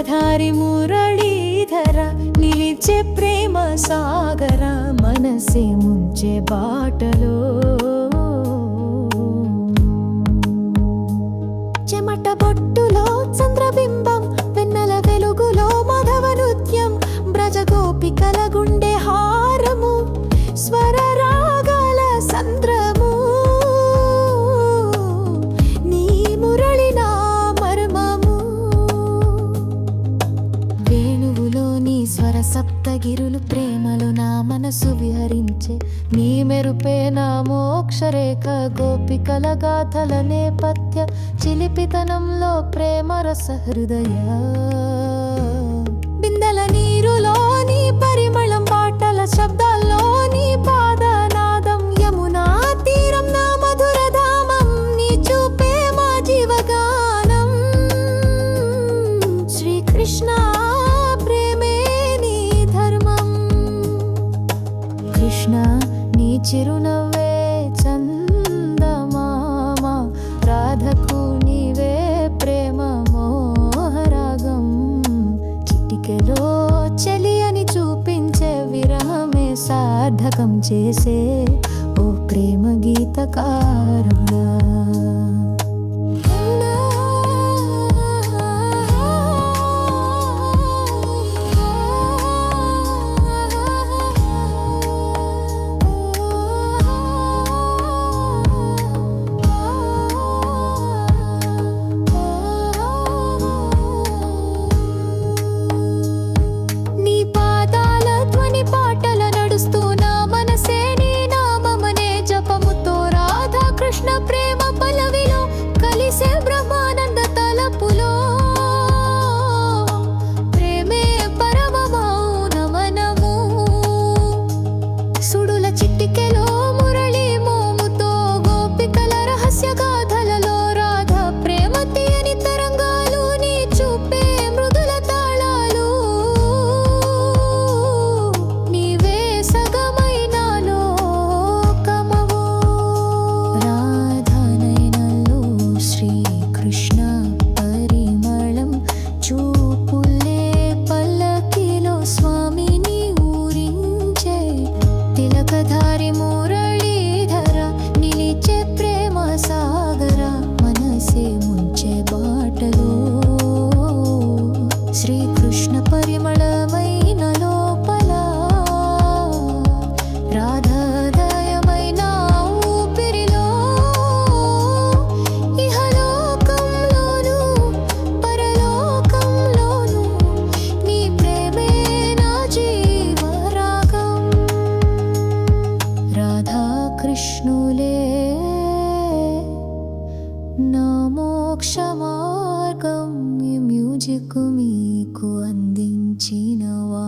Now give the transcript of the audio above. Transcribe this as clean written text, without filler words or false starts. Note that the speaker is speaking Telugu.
తిలకధారి మురళీధర నిలిచే ప్రేమ సాగర మనసే ముంచే బాటలో చెమట బొట్టులో చంద్రబింబం వెన్నెల వెలుగులో మాధవ నృత్యం బ్రజగోపికల గుండె హారము స్వర రాగాల సంద్రము నీ మురళి నా మర్మము వేణువులో నీ స్వర సప్తగిరులు ప్రేమలో నా మనసు విహరించే నీ మెరుపే నా మోక్షరేఖ గోపికల గాథల నేపథ్య చిలిపితనంలో ప్రేమ రస హృదయ బిందెల నీరులో నీ పరిమళం పాటల శబ్దాల్లో నీ పాదనాదం యమునా తీరం నా మధుర ధామం నీ చూపే మా జీవగానం శ్రీకృష్ణ ప్రేమే నీ ధర్మం కృష్ణ నీ చిరునవ్వే చందమామ రాధకు నీవే ప్రేమ మోహరాగం చిటికెలో చలి అని చూపించే విరహమే సార్థకం చేసే ఓ ప్రేమ గీతకారుడా ప్రేమ పల్లవిలో కలిసే బ్రహ్మానంద తలపులో ప్రేమే పరమ మౌనమనము సుడుల చిట్టికెలో మురళి మోముతో గోపికల రహస్య గాథలలో రాధ ప్రేమ తీయని తరంగాలు నీ చూపే మృదుల తాళాలు నీవే సగమైన లోకమవు కృష్ణ పరిమళం చూపులే పల్లకిలో స్వామిని ఊరించే తిలకధారి మురళీధర నిలిచే ప్రేమ సాగర మనసే ముంచే బాటలో శ్రీకృష్ణ పరిమళమైన లోపల రాధాదయమైన ఊపిరిలో కృష్ణులే నా మోక్ష మార్గం మ్యూజిక్ మీకు అందించినవా.